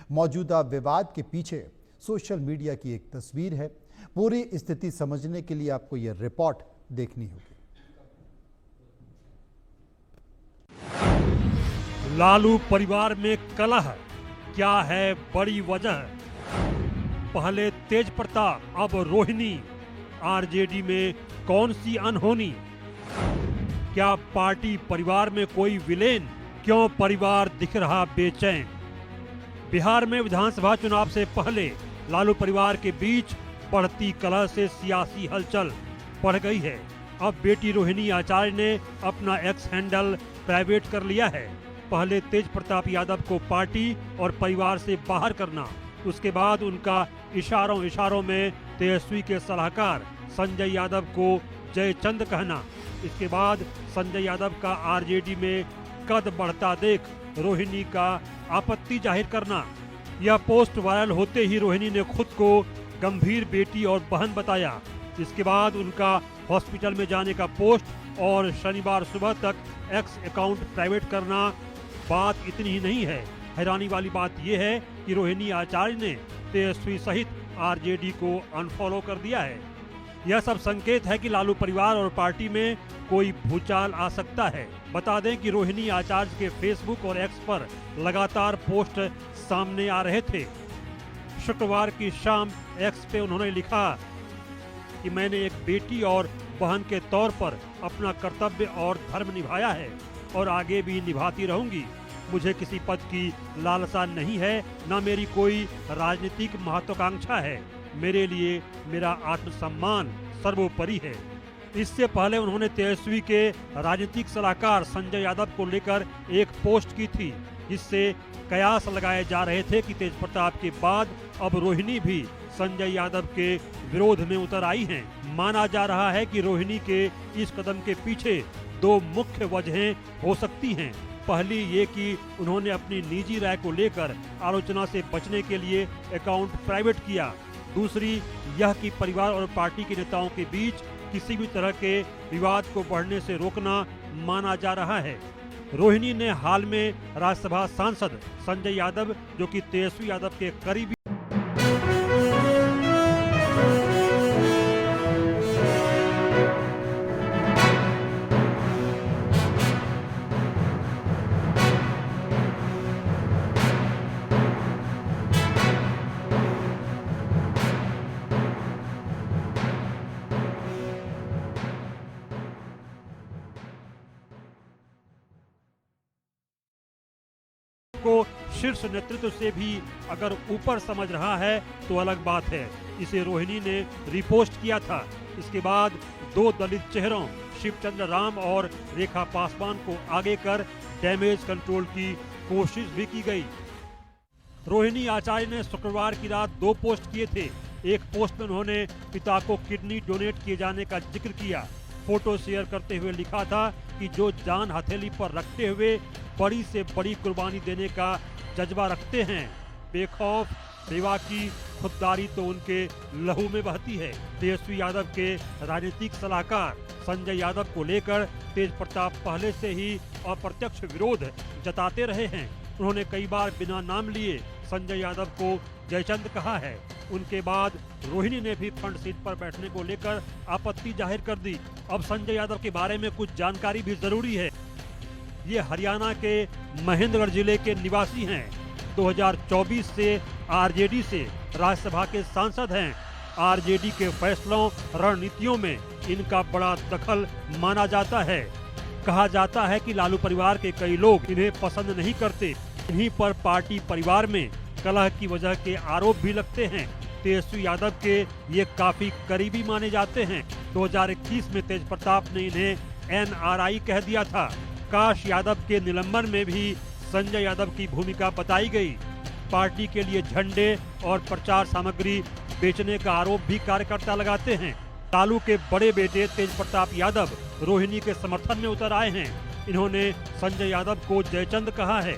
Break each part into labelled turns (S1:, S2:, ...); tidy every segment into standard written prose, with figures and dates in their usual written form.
S1: मौजूदा विवाद के पीछे सोशल मीडिया की एक तस्वीर है। पूरी स्थिति समझने के लिए आपको यह रिपोर्ट देखनी होगी।
S2: लालू परिवार में कलह, क्या है बड़ी वजह? पहले तेज प्रताप, अब रोहिणी। आरजेडी में कौन सी अनहोनी? क्या पार्टी परिवार में कोई विलेन? क्यों परिवार दिख रहा बेचैन? बिहार में विधानसभा चुनाव से पहले लालू परिवार के बीच बढ़ती कलह से सियासी हलचल बढ़ गई है। अब बेटी रोहिणी आचार्य ने अपना एक्स हैंडल प्राइवेट कर लिया है। पहले तेज प्रताप यादव को पार्टी और परिवार से बाहर करना, उसके बाद उनका इशारों में तेजस्वी के सलाहकार संजय यादव को जयचंद कहना, इसके बाद संजय यादव का आरजेडी में कद बढ़ता देख रोहिणी का आपत्ति जाहिर करना। यह पोस्ट वायरल होते ही रोहिणी ने खुद को गंभीर बेटी और बहन बताया। इसके बाद उनका हॉस्पिटल में जाने का पोस्ट और शनिवार सुबह तक एक्स अकाउंट प्राइवेट करना। बात इतनी ही नहीं है, हैरानी वाली बात यह है कि रोहिणी आचार्य ने तेजस्वी सहित आरजेडी को अनफॉलो कर दिया है। यह सब संकेत है कि लालू परिवार और पार्टी में कोई भूचाल आ सकता है। बता दें कि रोहिणी आचार्य के फेसबुक और एक्स पर लगातार पोस्ट सामने आ रहे थे। शुक्रवार की शाम एक्स पे उन्होंने लिखा कि मैंने एक बेटी और बहन के तौर पर अपना कर्तव्य और धर्म निभाया है और आगे भी निभाती रहूंगी। मुझे किसी पद की लालसा नहीं है, न मेरी कोई राजनीतिक महत्वाकांक्षा है। मेरे लिए मेरा आत्मसम्मान सर्वोपरि है। इससे पहले उन्होंने तेजस्वी के राजनीतिक सलाहकार संजय यादव को लेकर एक पोस्ट की थी, जिससे कयास लगाए जा रहे थे कि तेज प्रताप के बाद अब रोहिणी भी संजय यादव के विरोध में उतर आई हैं। माना जा रहा है कि रोहिणी के इस कदम के पीछे दो मुख्य वजहें हो सकती हैं। पहली ये कि उन्होंने अपनी निजी राय को लेकर आलोचना से बचने के लिए अकाउंट प्राइवेट किया। दूसरी यह कि परिवार और पार्टी के नेताओं के बीच किसी भी तरह के विवाद को बढ़ने से रोकना माना जा रहा है। रोहिणी ने हाल में राज्यसभा सांसद संजय यादव, जो कि तेजस्वी यादव के करीबी को शीर्ष नेतृत्व से भी अगर ऊपर समझ रहा है तो अलग बात है। इसे रोहिणी ने रिपोस्ट किया था। इसके बाद दो दलित चेहरों शिवचंद्र राम और रेखा पासवान को आगे कर डैमेज कंट्रोल की कोशिश भी की गई। रोहिणी आचार्य ने शुक्रवार की रात दो पोस्ट किए थे। एक पोस्ट में उन्होंने पिता को किडनी डोनेट किए जाने का जिक्र किया। फोटो शेयर करते हुए लिखा था कि जो जान हथेली पर रखते हुए बड़ी से बड़ी कुर्बानी देने का जज्बा रखते हैं, बेखौफ सेवा की खुददारी तो उनके लहू में बहती है। तेजस्वी यादव के राजनीतिक सलाहकार संजय यादव को लेकर तेज प्रताप पहले से ही अप्रत्यक्ष विरोध जताते रहे हैं। उन्होंने कई बार बिना नाम लिए संजय यादव को जयचंद कहा है। उनके बाद रोहिणी ने भी फ्रंट सीट पर बैठने को लेकर आपत्ति जाहिर कर दी। अब संजय यादव के बारे में कुछ जानकारी भी जरूरी है। ये हरियाणा के महेंद्रगढ़ जिले के निवासी हैं। 2024 से आरजेडी से राज्यसभा के सांसद हैं। आरजेडी के फैसलों रणनीतियों में इनका बड़ा दखल माना जाता है। कहा जाता है कि लालू परिवार के कई लोग इन्हें पसंद नहीं करते। इन्हीं पर पार्टी परिवार में कलह की वजह के आरोप भी लगते हैं। तेजस्वी यादव के ये काफी करीबी माने जाते हैं। 2021 में तेज प्रताप ने इन्हें NRI कह दिया था। काश यादव के निलंबन में भी संजय यादव की भूमिका बताई गई। पार्टी के लिए झंडे और प्रचार सामग्री बेचने का आरोप भी कार्यकर्ता लगाते हैं। लालू के बड़े बेटे तेज प्रताप यादव रोहिणी के समर्थन में उतर आए हैं। इन्होंने संजय यादव को जयचंद कहा है।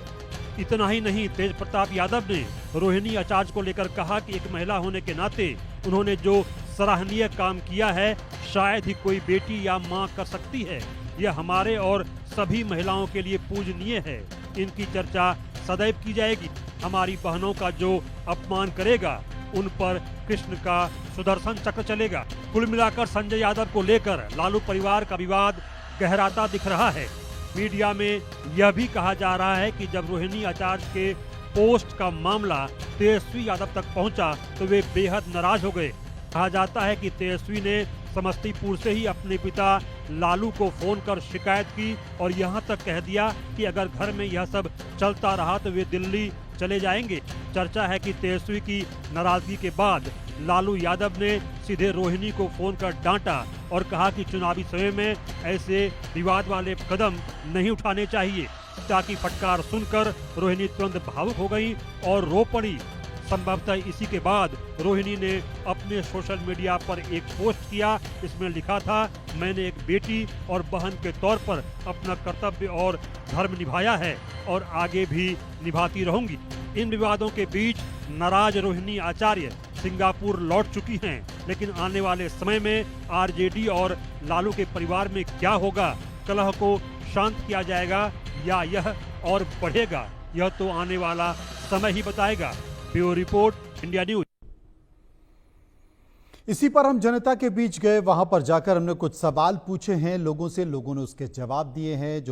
S2: इतना ही नहीं, तेज प्रताप यादव ने रोहिणी आचार्य को लेकर कहा कि एक महिला होने के नाते उन्होंने जो सराहनीय काम किया है शायद ही कोई बेटी या मां कर सकती है। यह हमारे और सभी महिलाओं के लिए पूजनीय है। इनकी चर्चा सदैव की जाएगी। हमारी बहनों का जो अपमान करेगा उन पर कृष्ण का सुदर्शन चक्र चलेगा। कुल मिलाकर संजय यादव को लेकर लालू परिवार का विवाद गहराता दिख रहा है। मीडिया में यह भी कहा जा रहा है कि जब रोहिणी आचार्य के पोस्ट का मामला तेजस्वी यादव तक पहुंचा तो वे बेहद नाराज हो गए। कहा जाता है कि तेजस्वी ने समस्तीपुर से ही अपने पिता लालू को फोन कर शिकायत की और यहां तक कह दिया कि अगर घर में यह सब चलता रहा तो वे दिल्ली चले जाएंगे। चर्चा है कि तेजस्वी की नाराजगी के बाद लालू यादव ने सीधे रोहिणी को फोन कर डांटा और कहा कि चुनावी समय में ऐसे विवाद वाले कदम नहीं उठाने चाहिए। ताकि फटकार सुनकर रोहिणी तुरंत भावुक हो गई और रो पड़ी। संभवतः इसी के बाद रोहिणी ने अपने सोशल मीडिया पर एक पोस्ट किया। इसमें लिखा था, मैंने एक बेटी और बहन के तौर पर अपना कर्तव्य और धर्म निभाया है और आगे भी निभाती रहूंगी। इन विवादों के बीच नाराज रोहिणी आचार्य सिंगापुर लौट चुकी हैं, लेकिन आने वाले समय में आरजेडी और लालू के परिवार में क्या होगा? कलह को शांत किया जाएगा या यह और बढ़ेगा? यह तो आने वाला समय ही बताएगा। Bureau report, India news.
S1: इसी पर हम जनता के बीच गए, वहां पर जाकर हमने कुछ सवाल पूछे हैं लोगों से, लोगों ने उसके जवाब दिए हैं। जो